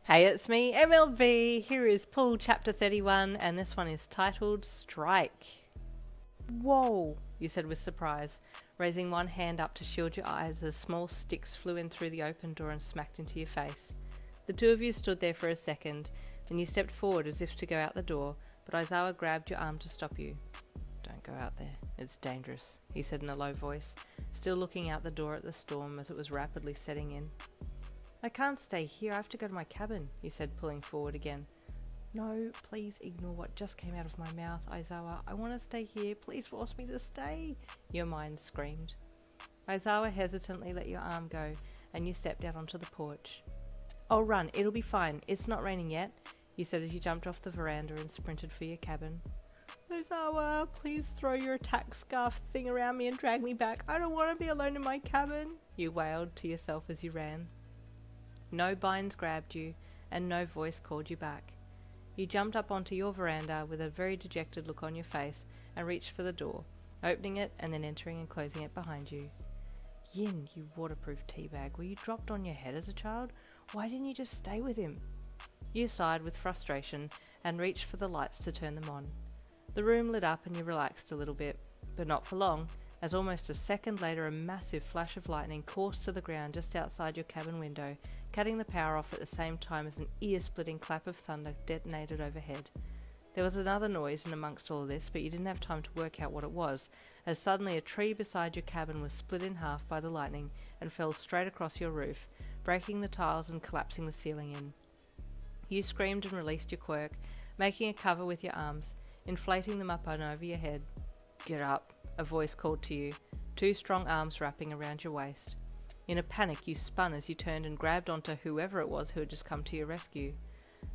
Hey, it's me, MLB. Here is Pull Chapter 31, and this one is titled Strike. Whoa, you said with surprise, raising one hand up to shield your eyes as small sticks flew in through the open door and smacked into your face. The two of you stood there for a second, then you stepped forward as if to go out the door, but Aizawa grabbed your arm to stop you. Don't go out there, it's dangerous, he said in a low voice, still looking out the door at the storm as it was rapidly setting in. I can't stay here, I have to go to my cabin, you said, pulling forward again. No, please ignore what just came out of my mouth, Aizawa. I want to stay here, please force me to stay, your mind screamed. Aizawa hesitantly let your arm go, and you stepped out onto the porch. Oh, run, it'll be fine, it's not raining yet, you said as you jumped off the veranda and sprinted for your cabin. Aizawa, please throw your attack scarf thing around me and drag me back. I don't want to be alone in my cabin, you wailed to yourself as you ran. No binds grabbed you, and no voice called you back. You jumped up onto your veranda with a very dejected look on your face and reached for the door, opening it and then entering and closing it behind you. Yin, you waterproof teabag, were you dropped on your head as a child? Why didn't you just stay with him? You sighed with frustration and reached for the lights to turn them on. The room lit up and you relaxed a little bit, but not for long, as almost a second later a massive flash of lightning coursed to the ground just outside your cabin window, cutting the power off at the same time as an ear-splitting clap of thunder detonated overhead. There was another noise in amongst all of this, but you didn't have time to work out what it was, as suddenly a tree beside your cabin was split in half by the lightning and fell straight across your roof, breaking the tiles and collapsing the ceiling in. You screamed and released your quirk, making a cover with your arms, inflating them up and over your head. Get up, a voice called to you, two strong arms wrapping around your waist. In a panic, you spun as you turned and grabbed onto whoever it was who had just come to your rescue.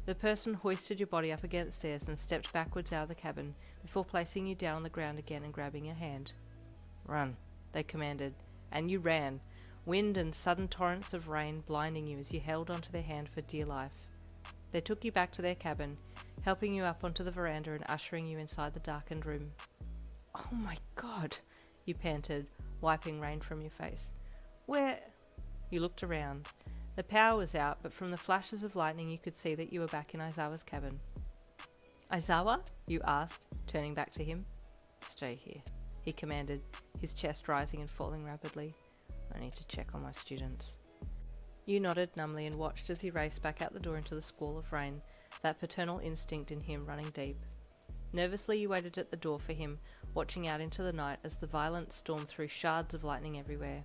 The person hoisted your body up against theirs and stepped backwards out of the cabin before placing you down on the ground again and grabbing your hand. Run, they commanded, and you ran, wind and sudden torrents of rain blinding you as you held onto their hand for dear life. They took you back to their cabin, helping you up onto the veranda and ushering you inside the darkened room. Oh my God, you panted, wiping rain from your face. Where? You looked around. The power was out, but from the flashes of lightning you could see that you were back in Aizawa's cabin. Aizawa? You asked, turning back to him. Stay here, he commanded, his chest rising and falling rapidly. I need to check on my students. You nodded numbly and watched as he raced back out the door into the squall of rain, that paternal instinct in him running deep. Nervously you waited at the door for him, watching out into the night as the violent storm threw shards of lightning everywhere.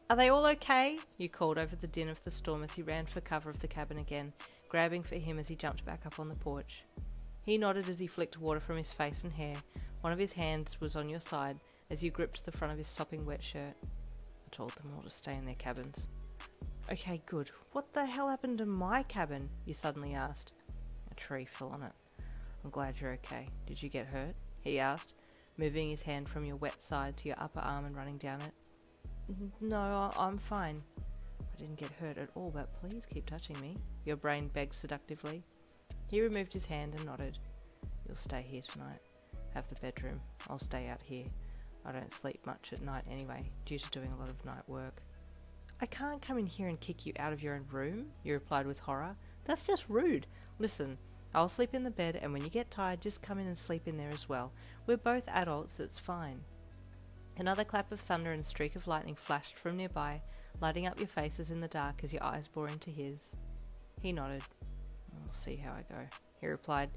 Are they all okay? You called over the din of the storm as he ran for cover of the cabin again, grabbing for him as he jumped back up on the porch. He nodded as he flicked water from his face and hair. One of his hands was on your side as you gripped the front of his sopping wet shirt. I told them all to stay in their cabins. Okay, good. What the hell happened to my cabin? You suddenly asked. A tree fell on it. I'm glad you're okay. Did you get hurt? He asked, moving his hand from your wet side to your upper arm and running down it. No, I'm fine. I didn't get hurt at all, but please keep touching me, your brain begged seductively. He removed his hand and nodded. You'll stay here tonight. Have the bedroom. I'll stay out here. I don't sleep much at night anyway, due to doing a lot of night work. I can't come in here and kick you out of your own room, you replied with horror. That's just rude. Listen, I'll sleep in the bed, and when you get tired, just come in and sleep in there as well. We're both adults, it's fine. Another clap of thunder and streak of lightning flashed from nearby, lighting up your faces in the dark as your eyes bore into his. He nodded. I'll see how I go, he replied,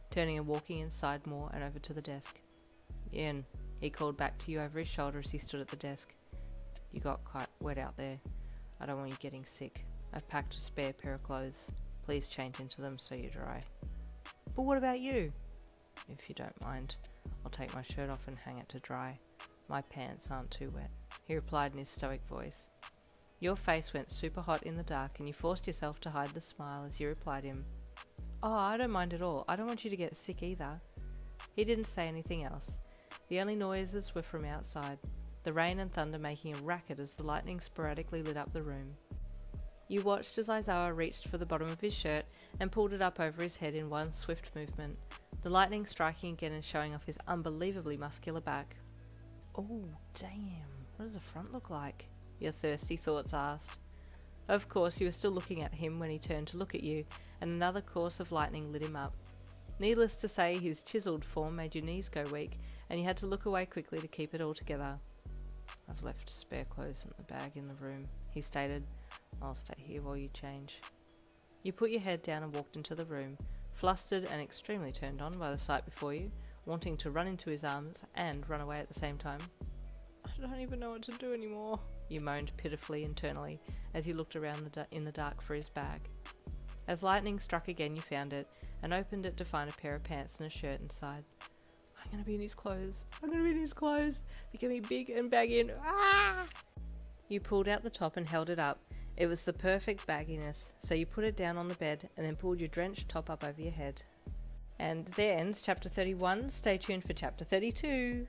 turning and walking inside more and over to the desk. Yin, he called back to you over his shoulder as he stood at the desk. You got quite wet out there. I don't want you getting sick. I've packed a spare pair of clothes. Please change into them so you're dry. But what about you? If you don't mind, I'll take my shirt off and hang it to dry. My pants aren't too wet, he replied in his stoic voice. Your face went super hot in the dark and you forced yourself to hide the smile as you replied him. Oh, I don't mind at all. I don't want you to get sick either. He didn't say anything else. The only noises were from outside, the rain and thunder making a racket as the lightning sporadically lit up the room. You watched as Aizawa reached for the bottom of his shirt and pulled it up over his head in one swift movement, the lightning striking again and showing off his unbelievably muscular back. Oh, damn. What does the front look like? Your thirsty thoughts asked. Of course, you were still looking at him when he turned to look at you, and another course of lightning lit him up. Needless to say, his chiselled form made your knees go weak, and you had to look away quickly to keep it all together. "I've left spare clothes in the bag in the room," he stated. "I'll stay here while you change." You put your head down and walked into the room, flustered and extremely turned on by the sight before you, wanting to run into his arms and run away at the same time. "I don't even know what to do anymore," you moaned pitifully internally as you looked around in the dark for his bag. As lightning struck again, you found it and opened it to find a pair of pants and a shirt inside. "I'm going to be in his clothes. I'm going to be in his clothes. They're going to be big and baggy and ah!" You pulled out the top and held it up. It was the perfect bagginess, so you put it down on the bed and then pulled your drenched top up over your head. And there ends chapter 31. Stay tuned for chapter 32.